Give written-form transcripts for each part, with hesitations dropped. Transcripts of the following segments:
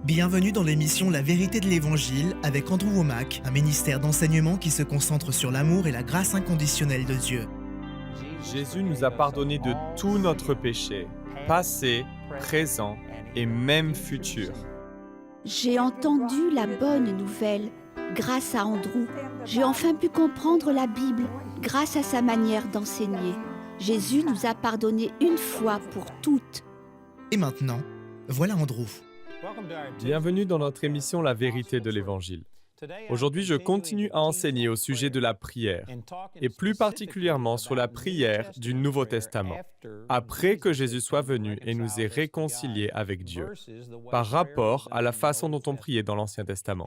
Bienvenue dans l'émission La vérité de l'Évangile avec Andrew Womack, un ministère d'enseignement qui se concentre sur l'amour et la grâce inconditionnelle de Dieu. Jésus nous a pardonné de tout notre péché, passé, présent et même futur. J'ai entendu la bonne nouvelle grâce à Andrew. J'ai enfin pu comprendre la Bible grâce à sa manière d'enseigner. Jésus nous a pardonné une fois pour toutes. Et maintenant, voilà Andrew. Bienvenue dans notre émission La vérité de l'Évangile. Aujourd'hui, je continue à enseigner au sujet de la prière, et plus particulièrement sur la prière du Nouveau Testament, après que Jésus soit venu et nous ait réconciliés avec Dieu, par rapport à la façon dont on priait dans l'Ancien Testament.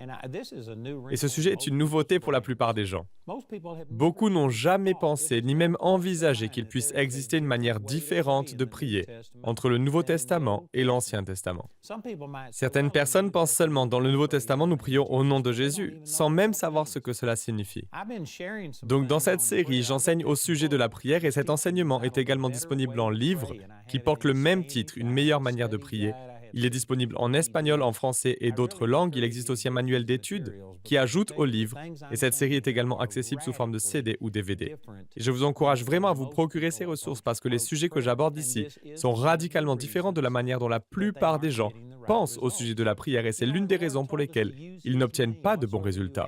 Et ce sujet est une nouveauté pour la plupart des gens. Beaucoup n'ont jamais pensé, ni même envisagé qu'il puisse exister une manière différente de prier entre le Nouveau Testament et l'Ancien Testament. Certaines personnes pensent seulement, dans le Nouveau Testament, nous prions au nom de Jésus, sans même savoir ce que cela signifie. Donc dans cette série, j'enseigne au sujet de la prière et cet enseignement est également disponible en livre qui porte le même titre, Une meilleure manière de prier. Il est disponible en espagnol, en français et d'autres langues. Il existe aussi un manuel d'études qui ajoute au livre et cette série est également accessible sous forme de CD ou DVD. Et je vous encourage vraiment à vous procurer ces ressources parce que les sujets que j'aborde ici sont radicalement différents de la manière dont la plupart des gens pensent au sujet de la prière et c'est l'une des raisons pour lesquelles ils n'obtiennent pas de bons résultats.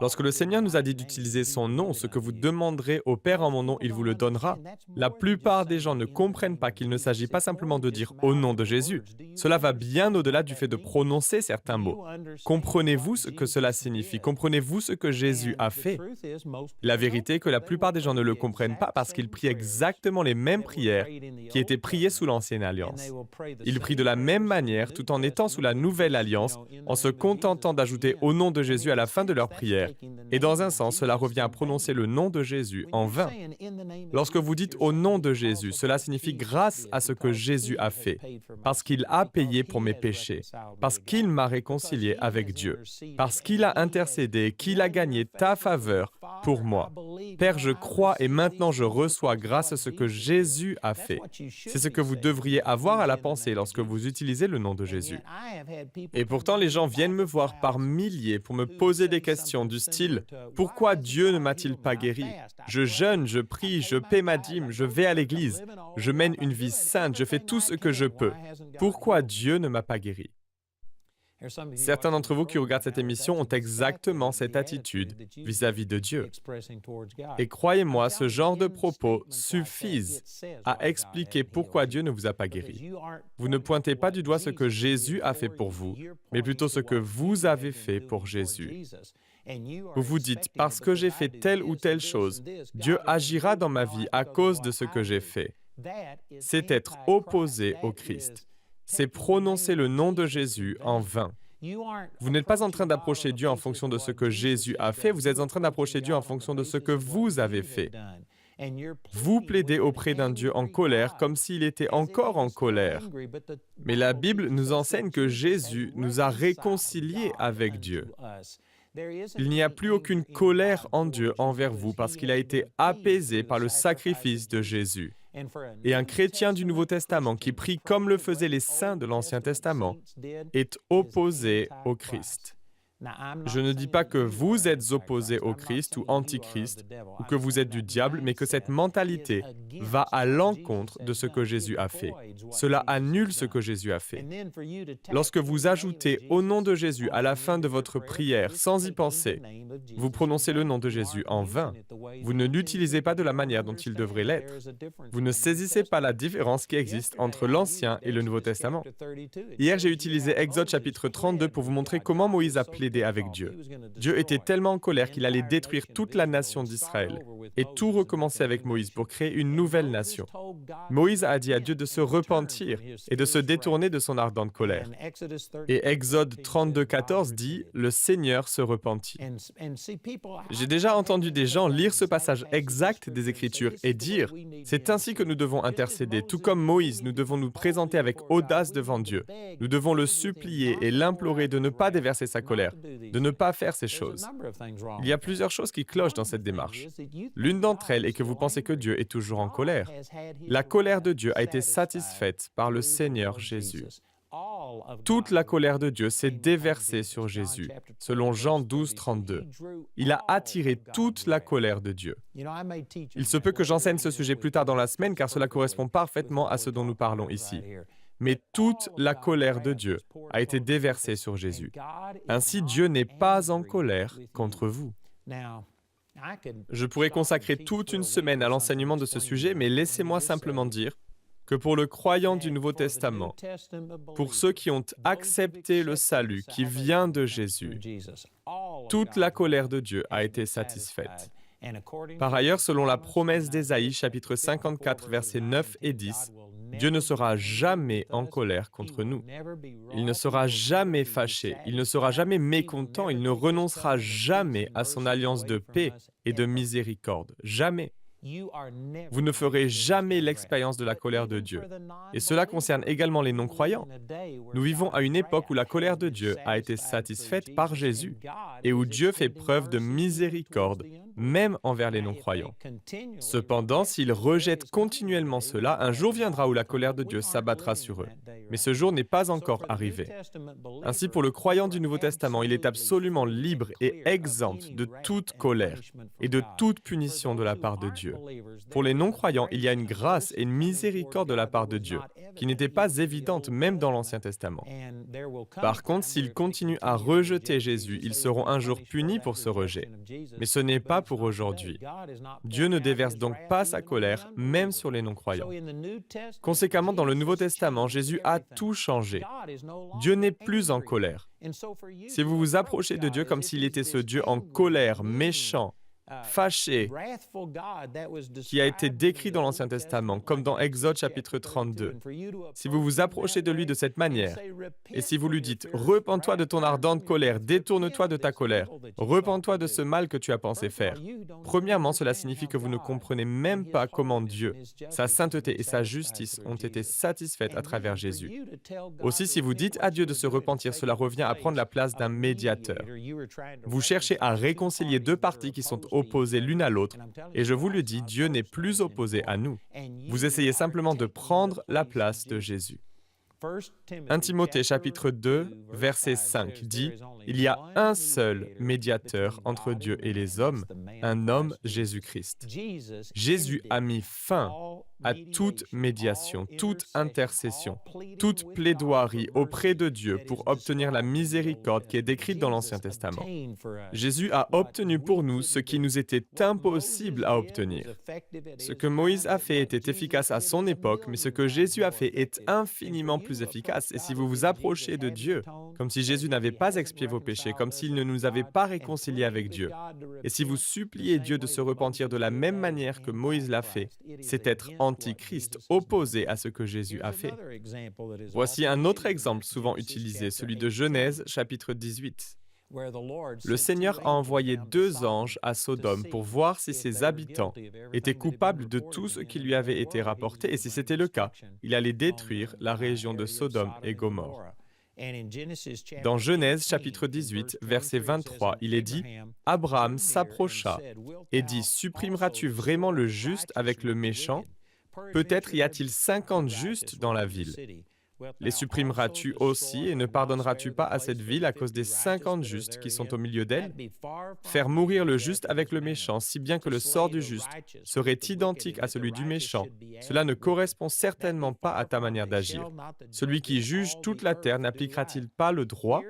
Lorsque le Seigneur nous a dit d'utiliser son nom, ce que vous demanderez au Père en mon nom, il vous le donnera, la plupart des gens ne comprennent pas qu'il ne s'agit pas simplement de dire « au nom de Jésus ». Cela va bien au-delà du fait de prononcer certains mots. Comprenez-vous ce que cela signifie? Comprenez-vous ce que Jésus a fait? La vérité est que la plupart des gens ne le comprennent pas parce qu'ils prient exactement les mêmes prières qui étaient priées sous l'Ancienne Alliance. Ils prient de la même manière tout en étant sous la Nouvelle Alliance, en se contentant d'ajouter « au nom de Jésus » à la fin de leur prière. Et dans un sens, cela revient à prononcer le nom de Jésus en vain. Lorsque vous dites « au nom de Jésus », cela signifie grâce à ce que Jésus a fait, parce qu'il a payé pour mes péchés, parce qu'il m'a réconcilié avec Dieu, parce qu'il a intercédé, qu'il a gagné ta faveur pour moi. Père, je crois et maintenant je reçois grâce à ce que Jésus a fait. C'est ce que vous devriez avoir à la pensée lorsque vous utilisez le nom de Jésus. Et pourtant, les gens viennent me voir par milliers pour me poser des questions du style « Pourquoi Dieu ne m'a-t-il pas guéri? Je jeûne, je prie, je paie ma dîme, je vais à l'église, je mène une vie sainte, je fais tout ce que je peux. Pourquoi Dieu ne m'a pas guéri? » Certains d'entre vous qui regardent cette émission ont exactement cette attitude vis-à-vis de Dieu. Et croyez-moi, ce genre de propos suffisent à expliquer pourquoi Dieu ne vous a pas guéri. Vous ne pointez pas du doigt ce que Jésus a fait pour vous, mais plutôt ce que vous avez fait pour Jésus. Vous vous dites, parce que j'ai fait telle ou telle chose, Dieu agira dans ma vie à cause de ce que j'ai fait. C'est être opposé au Christ. C'est prononcer le nom de Jésus en vain. Vous n'êtes pas en train d'approcher Dieu en fonction de ce que Jésus a fait, vous êtes en train d'approcher Dieu en fonction de ce que vous avez fait. Vous plaidez auprès d'un Dieu en colère comme s'il était encore en colère. Mais la Bible nous enseigne que Jésus nous a réconciliés avec Dieu. Il n'y a plus aucune colère en Dieu envers vous parce qu'il a été apaisé par le sacrifice de Jésus. Et un chrétien du Nouveau Testament qui prie comme le faisaient les saints de l'Ancien Testament est opposé au Christ. Je ne dis pas que vous êtes opposé au Christ ou antichrist ou que vous êtes du diable, mais que cette mentalité va à l'encontre de ce que Jésus a fait. Cela annule ce que Jésus a fait. Lorsque vous ajoutez « au nom de Jésus » à la fin de votre prière sans y penser, vous prononcez le nom de Jésus en vain. Vous ne l'utilisez pas de la manière dont il devrait l'être. Vous ne saisissez pas la différence qui existe entre l'Ancien et le Nouveau Testament. Hier, j'ai utilisé Exode chapitre 32 pour vous montrer comment Moïse a plaidé avec Dieu. Dieu était tellement en colère qu'il allait détruire toute la nation d'Israël et tout recommencer avec Moïse pour créer une nouvelle nation. Moïse a dit à Dieu de se repentir et de se détourner de son ardente colère. Et Exode 32, 14 dit « Le Seigneur se repentit ». J'ai déjà entendu des gens lire ce passage exact des Écritures et dire « C'est ainsi que nous devons intercéder, tout comme Moïse, nous devons nous présenter avec audace devant Dieu. Nous devons le supplier et l'implorer de ne pas déverser sa colère, de ne pas faire ces choses. » Il y a plusieurs choses qui clochent dans cette démarche. L'une d'entre elles est que vous pensez que Dieu est toujours en colère. La colère de Dieu a été satisfaite par le Seigneur Jésus. Toute la colère de Dieu s'est déversée sur Jésus, selon Jean 12, 32. Il a attiré toute la colère de Dieu. Il se peut que j'enseigne ce sujet plus tard dans la semaine, car cela correspond parfaitement à ce dont nous parlons ici. Mais toute la colère de Dieu a été déversée sur Jésus. Ainsi, Dieu n'est pas en colère contre vous. Je pourrais consacrer toute une semaine à l'enseignement de ce sujet, mais laissez-moi simplement dire que pour le croyant du Nouveau Testament, pour ceux qui ont accepté le salut qui vient de Jésus, toute la colère de Dieu a été satisfaite. Par ailleurs, selon la promesse d'Ésaïe, chapitre 54, versets 9 et 10, Dieu ne sera jamais en colère contre nous. Il ne sera jamais fâché, il ne sera jamais mécontent, il ne renoncera jamais à son alliance de paix et de miséricorde. Jamais. Vous ne ferez jamais l'expérience de la colère de Dieu. Et cela concerne également les non-croyants. Nous vivons à une époque où la colère de Dieu a été satisfaite par Jésus et où Dieu fait preuve de miséricorde, même envers les non-croyants. Cependant, s'ils rejettent continuellement cela, un jour viendra où la colère de Dieu s'abattra sur eux. Mais ce jour n'est pas encore arrivé. Ainsi, pour le croyant du Nouveau Testament, il est absolument libre et exempt de toute colère et de toute punition de la part de Dieu. Pour les non-croyants, il y a une grâce et une miséricorde de la part de Dieu, qui n'était pas évidente même dans l'Ancien Testament. Par contre, s'ils continuent à rejeter Jésus, ils seront un jour punis pour ce rejet. Mais ce n'est pas pour aujourd'hui. Dieu ne déverse donc pas sa colère, même sur les non-croyants. Conséquemment, dans le Nouveau Testament, Jésus a tout changé. Dieu n'est plus en colère. Si vous vous approchez de Dieu comme s'il était ce Dieu en colère, méchant, fâché, qui a été décrit dans l'Ancien Testament, comme dans Exode chapitre 32. Si vous vous approchez de lui de cette manière, et si vous lui dites « Repens-toi de ton ardente colère, détourne-toi de ta colère, repens-toi de ce mal que tu as pensé faire », premièrement, cela signifie que vous ne comprenez même pas comment Dieu, sa sainteté et sa justice ont été satisfaites à travers Jésus. Aussi, si vous dites à Dieu de se repentir, cela revient à prendre la place d'un médiateur. Vous cherchez à réconcilier deux parties qui sont opposées l'une à l'autre, et je vous le dis, Dieu n'est plus opposé à nous. Vous essayez simplement de prendre la place de Jésus. 1 Timothée chapitre 2, verset 5 dit « Il y a un seul médiateur entre Dieu et les hommes, un homme Jésus-Christ. » Jésus a mis fin à toute médiation, toute intercession, toute plaidoirie auprès de Dieu pour obtenir la miséricorde qui est décrite dans l'Ancien Testament. Jésus a obtenu pour nous ce qui nous était impossible à obtenir. Ce que Moïse a fait était efficace à son époque, mais ce que Jésus a fait est infiniment plus efficace. Et si vous vous approchez de Dieu, comme si Jésus n'avait pas expié vos péchés, comme s'il ne nous avait pas réconciliés avec Dieu, et si vous suppliez Dieu de se repentir de la même manière que Moïse l'a fait, c'est être antichrist, opposé à ce que Jésus a fait. Voici un autre exemple souvent utilisé, celui de Genèse, chapitre 18. Le Seigneur a envoyé 2 anges à Sodome pour voir si ses habitants étaient coupables de tout ce qui lui avait été rapporté, et si c'était le cas, il allait détruire la région de Sodome et Gomorrhe. Dans Genèse chapitre 18, verset 23, il est dit « Abraham s'approcha et dit « Supprimeras-tu vraiment le juste avec le méchant ? Peut-être y a-t-il 50 justes dans la ville. Les supprimeras-tu aussi et ne pardonneras-tu pas à cette ville à cause des 50 justes qui sont au milieu d'elle? Faire mourir le juste avec le méchant, si bien que le sort du juste serait identique à celui du méchant, cela ne correspond certainement pas à ta manière d'agir. Celui qui juge toute la terre n'appliquera-t-il pas le droit?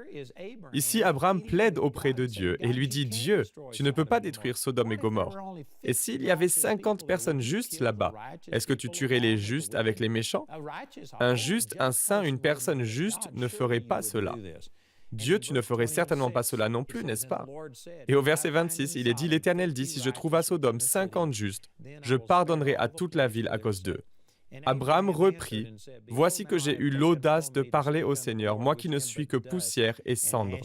Ici, Abraham plaide auprès de Dieu et lui dit « Dieu, tu ne peux pas détruire Sodome et Gomorrhe. Et s'il y avait 50 personnes justes là-bas, est-ce que tu tuerais les justes avec les méchants? Un juste, un saint, une personne juste ne ferait pas cela. Dieu, tu ne ferais certainement pas cela non plus, n'est-ce pas? Et au verset 26, il est dit, l'Éternel dit, si je trouve à Sodome 50 justes, je pardonnerai à toute la ville à cause d'eux. Abraham reprit, « Voici que j'ai eu l'audace de parler au Seigneur, moi qui ne suis que poussière et cendre.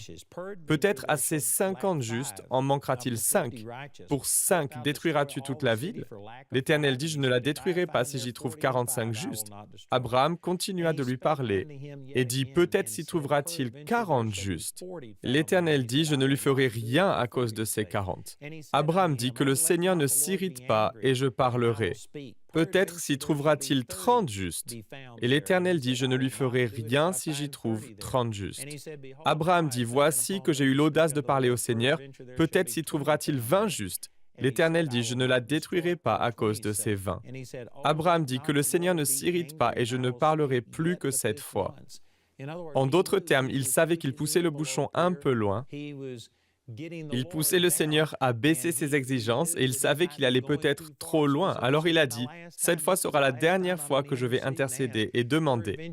Peut-être à ces 50 justes en manquera-t-il 5. Pour 5, détruiras-tu toute la ville? L'Éternel dit, je ne la détruirai pas si j'y trouve 45 justes. Abraham continua de lui parler et dit, peut-être s'y trouvera-t-il 40 justes. L'Éternel dit, je ne lui ferai rien à cause de ces 40. Abraham dit que le Seigneur ne s'irrite pas et je parlerai. Peut-être s'y trouvera-t-il 30 justes. Et l'Éternel dit, je ne lui ferai rien si j'y trouve 30 justes. Abraham dit, voici que j'ai eu l'audace de parler au Seigneur, peut-être s'y trouvera-t-il 20 justes. L'Éternel dit, je ne la détruirai pas à cause de ces 20. Abraham dit, que le Seigneur ne s'irrite pas et je ne parlerai plus que 7 fois. En d'autres termes, il savait qu'il poussait le bouchon un peu loin. Il poussait le Seigneur à baisser ses exigences et il savait qu'il allait peut-être trop loin. Alors il a dit, cette fois sera la dernière fois que je vais intercéder et demander.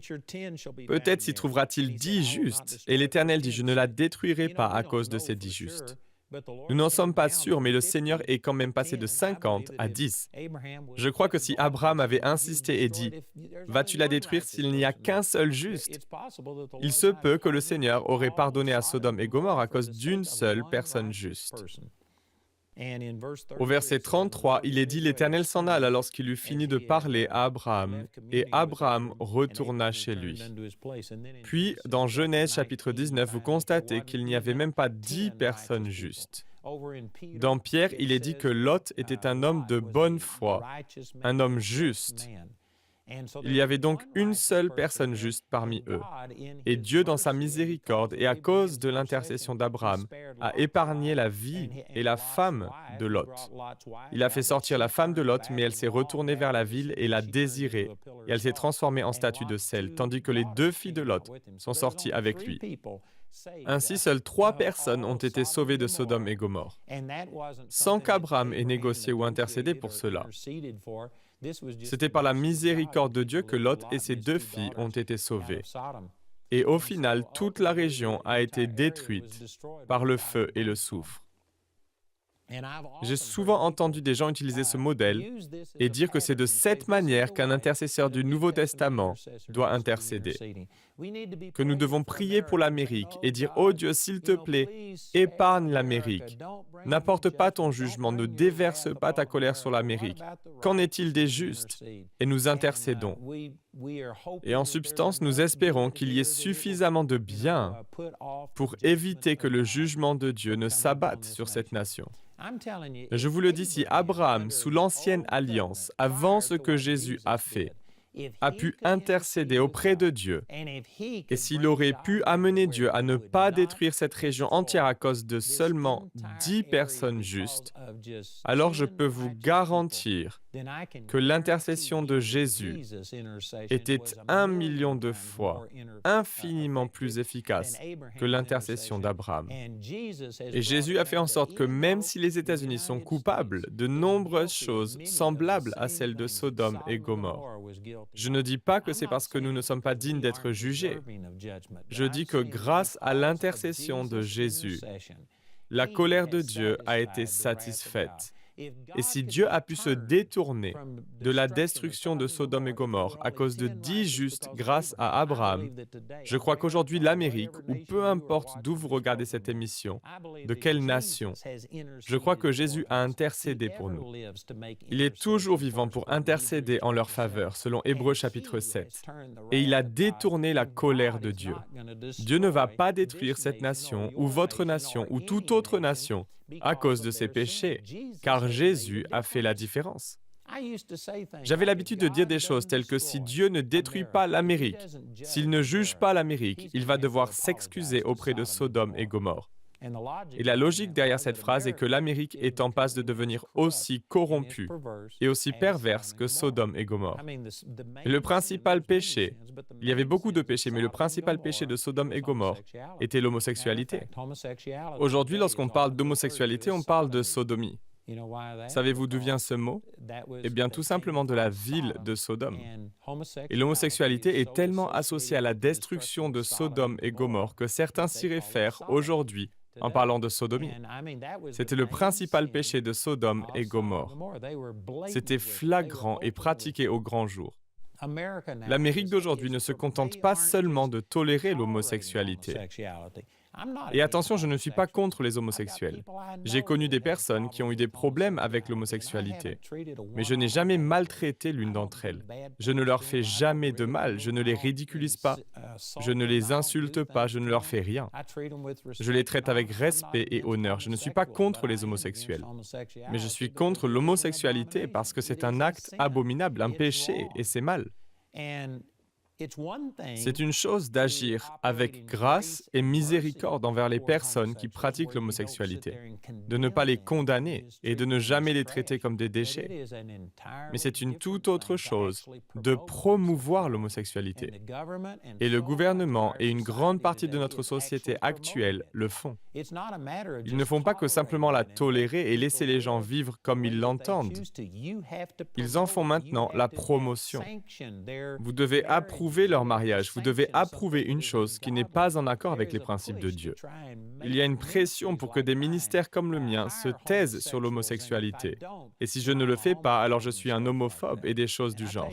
Peut-être s'y trouvera-t-il 10 justes. Et l'Éternel dit, je ne la détruirai pas à cause de ces 10 justes. Nous n'en sommes pas sûrs, mais le Seigneur est quand même passé de 50 à 10. Je crois que si Abraham avait insisté et dit « Vas-tu la détruire s'il n'y a qu'un seul juste ?» Il se peut que le Seigneur aurait pardonné à Sodome et Gomorrhe à cause d'une seule personne juste. Au verset 33, il est dit « L'Éternel s'en alla lorsqu'il eut fini de parler à Abraham, et Abraham retourna chez lui. » Puis, dans Genèse chapitre 19, vous constatez qu'il n'y avait même pas 10 personnes justes. Dans Pierre, il est dit que Lot était un homme de bonne foi, un homme juste. Il y avait donc une seule personne juste parmi eux. Et Dieu, dans sa miséricorde et à cause de l'intercession d'Abraham, a épargné la vie et la femme de Lot. Il a fait sortir la femme de Lot, mais elle s'est retournée vers la ville et l'a désirée. Et elle s'est transformée en statue de sel, tandis que les 2 filles de Lot sont sorties avec lui. Ainsi, seules 3 personnes ont été sauvées de Sodome et Gomorrhe, sans qu'Abraham ait négocié ou intercédé pour cela. C'était par la miséricorde de Dieu que Lot et ses 2 filles ont été sauvées. Et au final, toute la région a été détruite par le feu et le soufre. J'ai souvent entendu des gens utiliser ce modèle et dire que c'est de cette manière qu'un intercesseur du Nouveau Testament doit intercéder. Que nous devons prier pour l'Amérique et dire « Oh Dieu, s'il te plaît, épargne l'Amérique. N'apporte pas ton jugement, ne déverse pas ta colère sur l'Amérique. Qu'en est-il des justes ?» Et nous intercédons. Et en substance, nous espérons qu'il y ait suffisamment de bien pour éviter que le jugement de Dieu ne s'abatte sur cette nation. Je vous le dis, si Abraham, sous l'ancienne alliance, avant ce que Jésus a fait, a pu intercéder auprès de Dieu, et s'il aurait pu amener Dieu à ne pas détruire cette région entière à cause de seulement 10 personnes justes, alors je peux vous garantir que l'intercession de Jésus était 1 million de fois infiniment plus efficace que l'intercession d'Abraham. Et Jésus a fait en sorte que même si les États-Unis sont coupables de nombreuses choses semblables à celles de Sodome et Gomorrhe, je ne dis pas que c'est parce que nous ne sommes pas dignes d'être jugés. Je dis que grâce à l'intercession de Jésus, la colère de Dieu a été satisfaite. Et si Dieu a pu se détourner de la destruction de Sodome et Gomorrhe à cause de 10 justes grâce à Abraham, je crois qu'aujourd'hui l'Amérique, ou peu importe d'où vous regardez cette émission, de quelle nation, je crois que Jésus a intercédé pour nous. Il est toujours vivant pour intercéder en leur faveur, selon Hébreux chapitre 7. Et il a détourné la colère de Dieu. Dieu ne va pas détruire cette nation, ou votre nation, ou toute autre nation, à cause de ses péchés, car Jésus a fait la différence. J'avais l'habitude de dire des choses telles que si Dieu ne détruit pas l'Amérique, s'il ne juge pas l'Amérique, il va devoir s'excuser auprès de Sodome et Gomorrhe. Et la logique derrière cette phrase est que l'Amérique est en passe de devenir aussi corrompue et aussi perverse que Sodome et Gomorrhe. Et le principal péché, il y avait beaucoup de péchés, mais le principal péché de Sodome et Gomorrhe était l'homosexualité. Aujourd'hui, lorsqu'on parle d'homosexualité, on parle de sodomie. Savez-vous d'où vient ce mot? Eh bien, tout simplement de la ville de Sodome. Et l'homosexualité est tellement associée à la destruction de Sodome et Gomorrhe que certains s'y réfèrent aujourd'hui en parlant de sodomie. C'était le principal péché de Sodome et Gomorrhe. C'était flagrant et pratiqué au grand jour. L'Amérique d'aujourd'hui ne se contente pas seulement de tolérer l'homosexualité. Et attention, je ne suis pas contre les homosexuels. J'ai connu des personnes qui ont eu des problèmes avec l'homosexualité, mais je n'ai jamais maltraité l'une d'entre elles. Je ne leur fais jamais de mal, je ne les ridiculise pas, je ne les insulte pas, je ne leur fais rien. Je les traite avec respect et honneur. Je ne suis pas contre les homosexuels, mais je suis contre l'homosexualité parce que c'est un acte abominable, un péché, et c'est mal. C'est une chose d'agir avec grâce et miséricorde envers les personnes qui pratiquent l'homosexualité, de ne pas les condamner et de ne jamais les traiter comme des déchets. Mais c'est une toute autre chose de promouvoir l'homosexualité. Et le gouvernement et une grande partie de notre société actuelle le font. Ils ne font pas que simplement la tolérer et laisser les gens vivre comme ils l'entendent. Ils en font maintenant la promotion. Vous devez approuver leur mariage, vous devez approuver une chose qui n'est pas en accord avec les principes de Dieu. Il y a une pression pour que des ministères comme le mien se taisent sur l'homosexualité. Et si je ne le fais pas, alors je suis un homophobe et des choses du genre.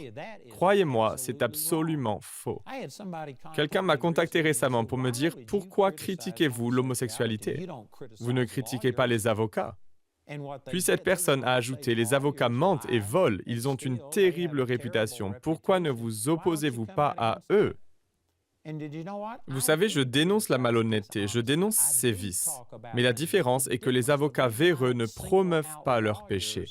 Croyez-moi, c'est absolument faux. Quelqu'un m'a contacté récemment pour me dire « Pourquoi critiquez-vous l'homosexualité? Vous ne critiquez pas les avocats. » Puis cette personne a ajouté « Les avocats mentent et volent, ils ont une terrible réputation. Pourquoi ne vous opposez-vous pas à eux? » Vous savez, je dénonce la malhonnêteté, je dénonce ces vices. Mais la différence est que les avocats véreux ne promeuvent pas leurs péchés.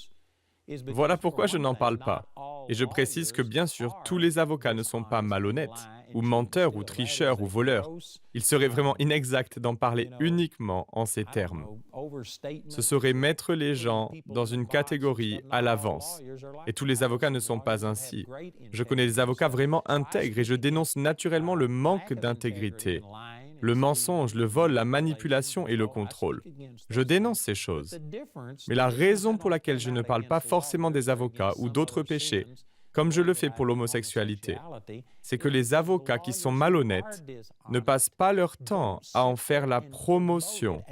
Voilà pourquoi je n'en parle pas. Et je précise que bien sûr, tous les avocats ne sont pas malhonnêtes, ou menteurs, ou tricheurs, ou voleurs. Il serait vraiment inexact d'en parler uniquement en ces termes. Ce serait mettre les gens dans une catégorie à l'avance. Et tous les avocats ne sont pas ainsi. Je connais des avocats vraiment intègres et je dénonce naturellement le manque d'intégrité. Le mensonge, le vol, la manipulation et le contrôle. Je dénonce ces choses. Mais la raison pour laquelle je ne parle pas forcément des avocats ou d'autres péchés, comme je le fais pour l'homosexualité, c'est que les avocats qui sont malhonnêtes ne passent pas leur temps à en faire la promotion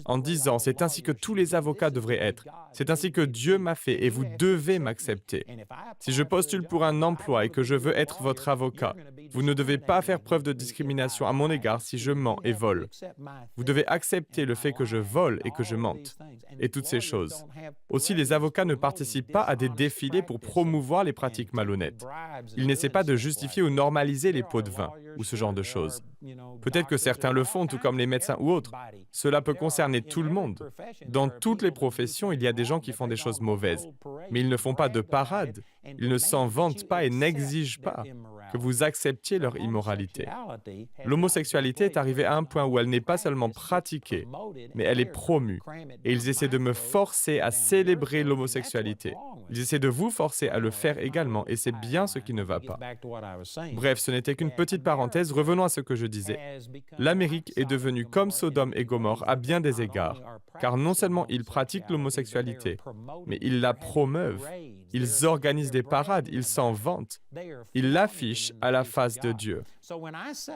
en disant « c'est ainsi que tous les avocats devraient être, c'est ainsi que Dieu m'a fait et vous devez m'accepter. Si je postule pour un emploi et que je veux être votre avocat, vous ne devez pas faire preuve de discrimination à mon égard si je mens et vole. Vous devez accepter le fait que je vole et que je mente. » Et toutes ces choses. Aussi, les avocats ne participent pas à des défilés pour promouvoir les pratiques malhonnêtes. Ils n'essaient pas de justifier ou normaliser les pots de vin ou ce genre de choses. Peut-être que certains le font, tout comme les médecins ou autres. Cela peut concerner tout le monde. Dans toutes les professions, il y a des gens qui font des choses mauvaises, mais ils ne font pas de parade. Ils ne s'en vantent pas et n'exigent pas que vous acceptiez leur immoralité. L'homosexualité est arrivée à un point où elle n'est pas seulement pratiquée, mais elle est promue. Et ils essaient de me forcer à célébrer l'homosexualité. Ils essaient de vous forcer à le faire également, et c'est bien ce qui ne va pas. Bref, ce n'était qu'une petite parenthèse, revenons à ce que je disais. L'Amérique est devenue comme Sodome et Gomorrhe à bien des égards, car non seulement ils pratiquent l'homosexualité, mais ils la promeuvent. Ils organisent des parades, ils s'en vantent. Ils l'affichent à la face de Dieu.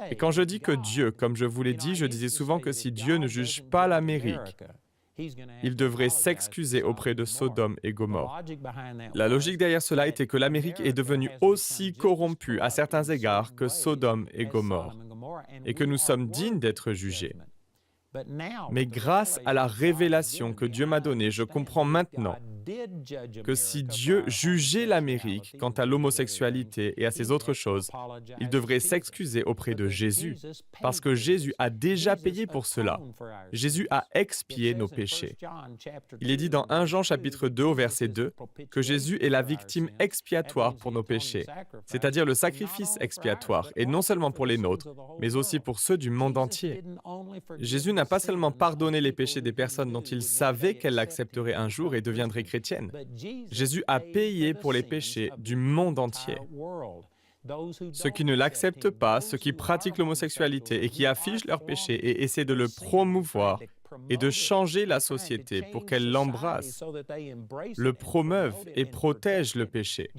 Et quand je dis que Dieu, comme je vous l'ai dit, je disais souvent que si Dieu ne juge pas l'Amérique, il devrait s'excuser auprès de Sodome et Gomorrhe. La logique derrière cela était que l'Amérique est devenue aussi corrompue à certains égards que Sodome et Gomorrhe, et que nous sommes dignes d'être jugés. Mais grâce à la révélation que Dieu m'a donnée, je comprends maintenant que si Dieu jugeait l'Amérique quant à l'homosexualité et à ces autres choses, il devrait s'excuser auprès de Jésus, parce que Jésus a déjà payé pour cela. Jésus a expié nos péchés. Il est dit dans 1 Jean chapitre 2 au verset 2 que Jésus est la victime expiatoire pour nos péchés, c'est-à-dire le sacrifice expiatoire, et non seulement pour les nôtres, mais aussi pour ceux du monde entier. Jésus n'a pas seulement pardonné les péchés des personnes dont il savait qu'elles l'accepteraient un jour et deviendraient chrétiennes. Jésus a payé pour les péchés du monde entier. Ceux qui ne l'acceptent pas, ceux qui pratiquent l'homosexualité et qui affichent leurs péchés et essaient de le promouvoir et de changer la société pour qu'elle l'embrasse, le promeuvent et protègent le péché.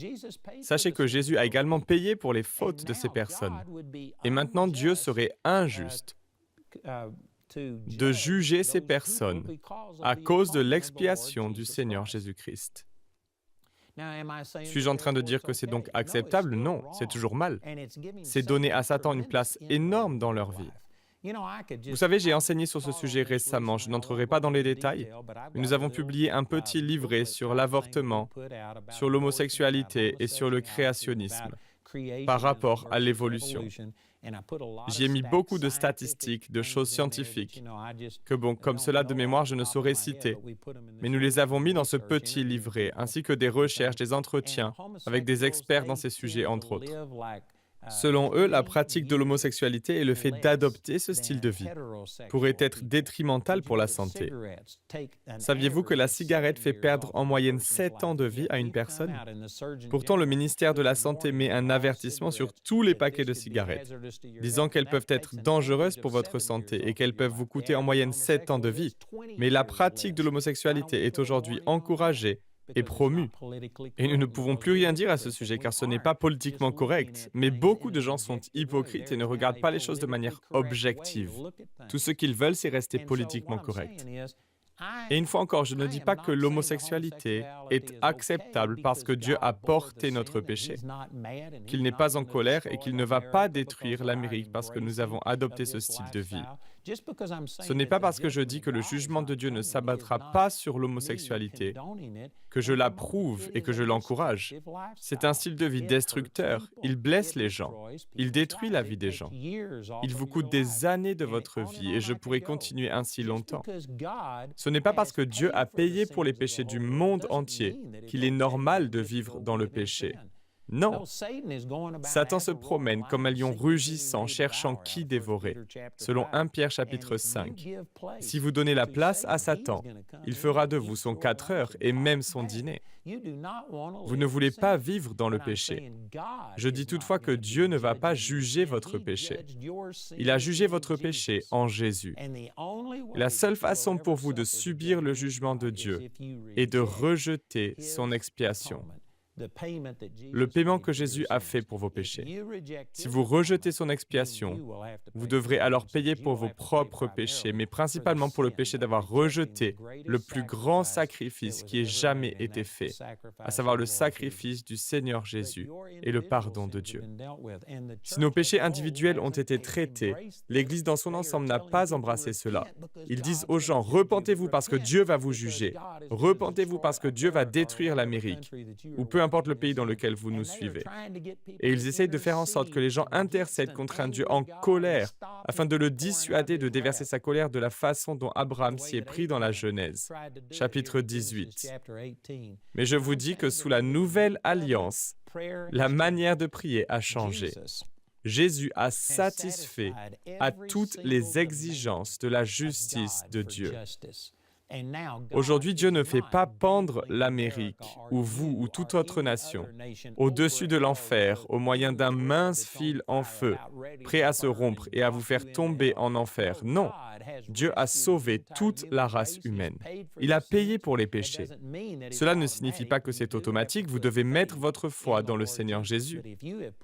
Sachez que Jésus a également payé pour les fautes de ces personnes. Et maintenant, Dieu serait injuste de juger ces personnes à cause de l'expiation du Seigneur Jésus-Christ. Suis-je en train de dire que c'est donc acceptable? Non, c'est toujours mal. C'est donner à Satan une place énorme dans leur vie. Vous savez, j'ai enseigné sur ce sujet récemment, je n'entrerai pas dans les détails, mais nous avons publié un petit livret sur l'avortement, sur l'homosexualité et sur le créationnisme par rapport à l'évolution. J'y ai mis beaucoup de statistiques, de choses scientifiques, que comme cela de mémoire, je ne saurais citer. Mais nous les avons mis dans ce petit livret, ainsi que des recherches, des entretiens avec des experts dans ces sujets, entre autres. Selon eux, la pratique de l'homosexualité et le fait d'adopter ce style de vie pourrait être détrimental pour la santé. Saviez-vous que la cigarette fait perdre en moyenne 7 ans de vie à une personne? Pourtant, le ministère de la Santé met un avertissement sur tous les paquets de cigarettes, disant qu'elles peuvent être dangereuses pour votre santé et qu'elles peuvent vous coûter en moyenne 7 ans de vie. Mais la pratique de l'homosexualité est aujourd'hui encouragée et promu. Et nous ne pouvons plus rien dire à ce sujet car ce n'est pas politiquement correct. Mais beaucoup de gens sont hypocrites et ne regardent pas les choses de manière objective. Tout ce qu'ils veulent, c'est rester politiquement correct. Et une fois encore, je ne dis pas que l'homosexualité est acceptable parce que Dieu a porté notre péché, qu'il n'est pas en colère et qu'il ne va pas détruire l'Amérique parce que nous avons adopté ce style de vie. Ce n'est pas parce que je dis que le jugement de Dieu ne s'abattra pas sur l'homosexualité que je l'approuve et que je l'encourage. C'est un style de vie destructeur. Il blesse les gens. Il détruit la vie des gens. Il vous coûte des années de votre vie et je pourrais continuer ainsi longtemps. Ce n'est pas parce que Dieu a payé pour les péchés du monde entier qu'il est normal de vivre dans le péché. Non, Satan se promène comme un lion rugissant, cherchant qui dévorer, selon 1 Pierre chapitre 5. Si vous donnez la place à Satan, il fera de vous son 4 heures et même son dîner. Vous ne voulez pas vivre dans le péché. Je dis toutefois que Dieu ne va pas juger votre péché. Il a jugé votre péché en Jésus. Et la seule façon pour vous de subir le jugement de Dieu est de rejeter son expiation. Le paiement que Jésus a fait pour vos péchés. Si vous rejetez son expiation, vous devrez alors payer pour vos propres péchés, mais principalement pour le péché d'avoir rejeté le plus grand sacrifice qui ait jamais été fait, à savoir le sacrifice du Seigneur Jésus et le pardon de Dieu. Si nos péchés individuels ont été traités, l'Église dans son ensemble n'a pas embrassé cela. Ils disent aux gens, repentez-vous parce que Dieu va vous juger, repentez-vous parce que Dieu va détruire l'Amérique, ou peu importe le pays dans lequel vous nous suivez. Et ils essayent de faire en sorte que les gens intercèdent contre un Dieu en colère, afin de le dissuader de déverser sa colère de la façon dont Abraham s'y est pris dans la Genèse, chapitre 18. Mais je vous dis que sous la nouvelle alliance, la manière de prier a changé. Jésus a satisfait à toutes les exigences de la justice de Dieu. Aujourd'hui, Dieu ne fait pas pendre l'Amérique, ou vous, ou toute autre nation, au-dessus de l'enfer, au moyen d'un mince fil en feu, prêt à se rompre et à vous faire tomber en enfer. Non, Dieu a sauvé toute la race humaine. Il a payé pour les péchés. Cela ne signifie pas que c'est automatique, vous devez mettre votre foi dans le Seigneur Jésus.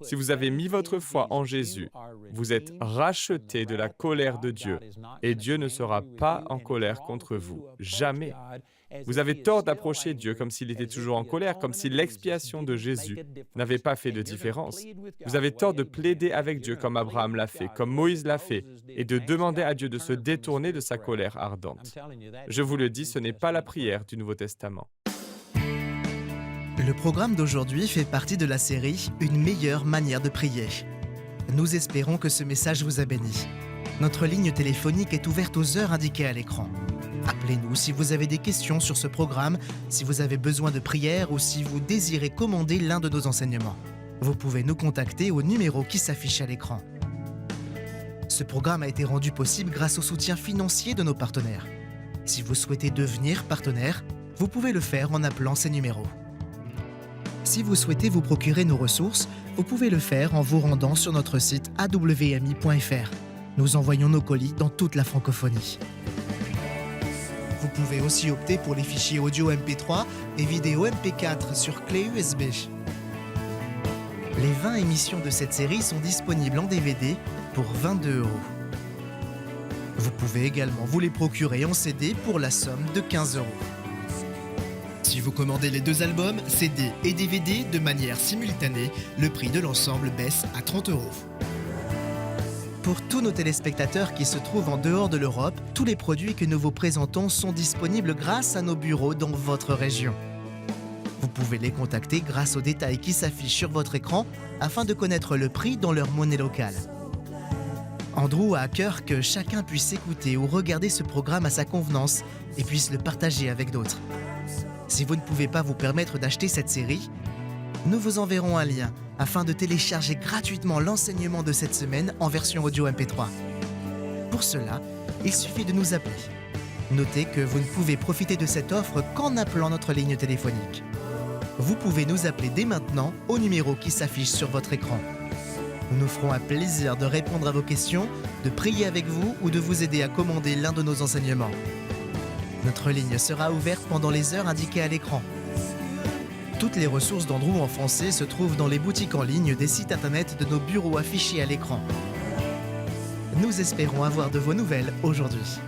Si vous avez mis votre foi en Jésus, vous êtes rachetés de la colère de Dieu, et Dieu ne sera pas en colère contre vous. Jamais. Vous avez tort d'approcher Dieu comme s'il était toujours en colère, comme si l'expiation de Jésus n'avait pas fait de différence. Vous avez tort de plaider avec Dieu comme Abraham l'a fait, comme Moïse l'a fait, et de demander à Dieu de se détourner de sa colère ardente. Je vous le dis, ce n'est pas la prière du Nouveau Testament. Le programme d'aujourd'hui fait partie de la série « Une meilleure manière de prier ». Nous espérons que ce message vous a béni. Notre ligne téléphonique est ouverte aux heures indiquées à l'écran. Appelez-nous si vous avez des questions sur ce programme, si vous avez besoin de prière ou si vous désirez commander l'un de nos enseignements. Vous pouvez nous contacter au numéro qui s'affiche à l'écran. Ce programme a été rendu possible grâce au soutien financier de nos partenaires. Si vous souhaitez devenir partenaire, vous pouvez le faire en appelant ces numéros. Si vous souhaitez vous procurer nos ressources, vous pouvez le faire en vous rendant sur notre site awmi.fr. Nous envoyons nos colis dans toute la francophonie. Vous pouvez aussi opter pour les fichiers audio MP3 et vidéo MP4 sur clé USB. Les 20 émissions de cette série sont disponibles en DVD pour 22 €. Vous pouvez également vous les procurer en CD pour la somme de 15 €. Si vous commandez les 2 albums, CD et DVD de manière simultanée, le prix de l'ensemble baisse à 30 €. Pour tous nos téléspectateurs qui se trouvent en dehors de l'Europe, tous les produits que nous vous présentons sont disponibles grâce à nos bureaux dans votre région. Vous pouvez les contacter grâce aux détails qui s'affichent sur votre écran afin de connaître le prix dans leur monnaie locale. Andrew a à cœur que chacun puisse écouter ou regarder ce programme à sa convenance et puisse le partager avec d'autres. Si vous ne pouvez pas vous permettre d'acheter cette série, nous vous enverrons un lien afin de télécharger gratuitement l'enseignement de cette semaine en version audio MP3. Pour cela, il suffit de nous appeler. Notez que vous ne pouvez profiter de cette offre qu'en appelant notre ligne téléphonique. Vous pouvez nous appeler dès maintenant au numéro qui s'affiche sur votre écran. Nous nous ferons un plaisir de répondre à vos questions, de prier avec vous ou de vous aider à commander l'un de nos enseignements. Notre ligne sera ouverte pendant les heures indiquées à l'écran. Toutes les ressources d'Andrew en français se trouvent dans les boutiques en ligne des sites internet de nos bureaux affichés à l'écran. Nous espérons avoir de vos nouvelles aujourd'hui.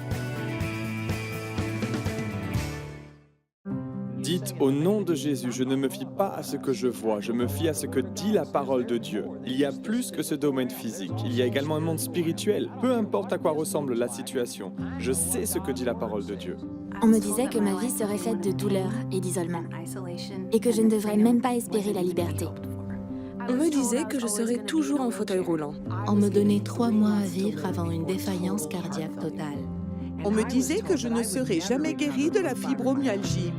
Dites au nom de Jésus, je ne me fie pas à ce que je vois, je me fie à ce que dit la parole de Dieu. Il y a plus que ce domaine physique, il y a également un monde spirituel. Peu importe à quoi ressemble la situation, je sais ce que dit la parole de Dieu. On me disait que ma vie serait faite de douleur et d'isolement, et que je ne devrais même pas espérer la liberté. On me disait que je serais toujours en fauteuil roulant. On me donnait 3 mois à vivre avant une défaillance cardiaque totale. On me disait que je ne serais jamais guérie de la fibromyalgie.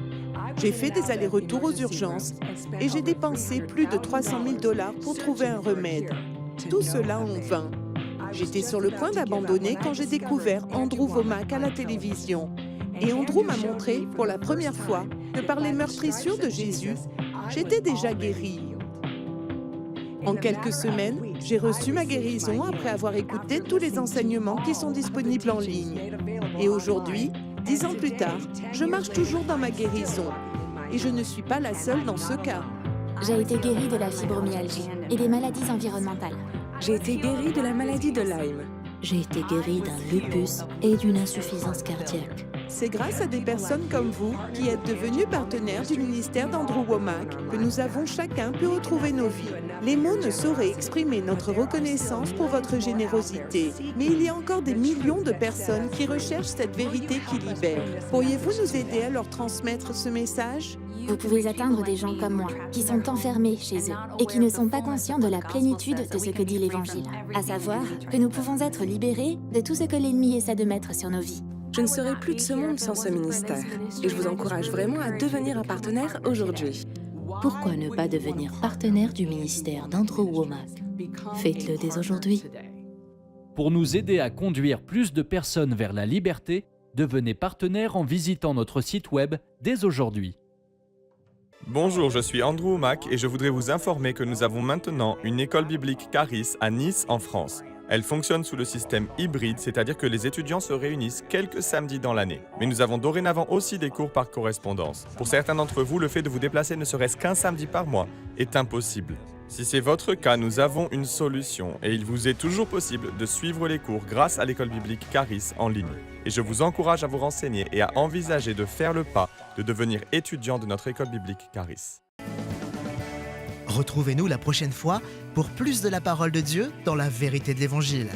J'ai fait des allers-retours aux urgences et j'ai dépensé plus de 300 000 $ pour trouver un remède. Tout cela en vain. J'étais sur le point d'abandonner quand j'ai découvert Andrew Wommack à la télévision. Et Andrew m'a montré pour la première fois que par les meurtrissures de Jésus, j'étais déjà guérie. En quelques semaines, j'ai reçu ma guérison après avoir écouté tous les enseignements qui sont disponibles en ligne. Et aujourd'hui, 10 ans plus tard, je marche toujours dans ma guérison. Et je ne suis pas la seule dans ce cas. J'ai été guérie de la fibromyalgie et des maladies environnementales. J'ai été guérie de la maladie de Lyme. J'ai été guérie d'un lupus et d'une insuffisance cardiaque. C'est grâce à des personnes comme vous qui êtes devenus partenaires du ministère d'Andrew Wommack que nous avons chacun pu retrouver nos vies. Les mots ne sauraient exprimer notre reconnaissance pour votre générosité, mais il y a encore des millions de personnes qui recherchent cette vérité qui libère. Pourriez-vous nous aider à leur transmettre ce message? Vous pouvez atteindre des gens comme moi, qui sont enfermés chez eux et qui ne sont pas conscients de la plénitude de ce que dit l'Évangile, à savoir que nous pouvons être libérés de tout ce que l'ennemi essaie de mettre sur nos vies. Je ne serai plus de ce monde sans ce ministère. Et je vous encourage vraiment à devenir un partenaire aujourd'hui. Pourquoi ne pas devenir partenaire du ministère d'Andrew Wommack? Faites-le dès aujourd'hui. Pour nous aider à conduire plus de personnes vers la liberté, devenez partenaire en visitant notre site web dès aujourd'hui. Bonjour, je suis Andrew Wommack et je voudrais vous informer que nous avons maintenant une école biblique Charis à Nice en France. Elle fonctionne sous le système hybride, c'est-à-dire que les étudiants se réunissent quelques samedis dans l'année. Mais nous avons dorénavant aussi des cours par correspondance. Pour certains d'entre vous, le fait de vous déplacer ne serait-ce qu'un samedi par mois est impossible. Si c'est votre cas, nous avons une solution et il vous est toujours possible de suivre les cours grâce à l'école biblique Charis en ligne. Et je vous encourage à vous renseigner et à envisager de faire le pas de devenir étudiant de notre école biblique Charis. Retrouvez-nous la prochaine fois pour plus de la parole de Dieu dans la vérité de l'Évangile.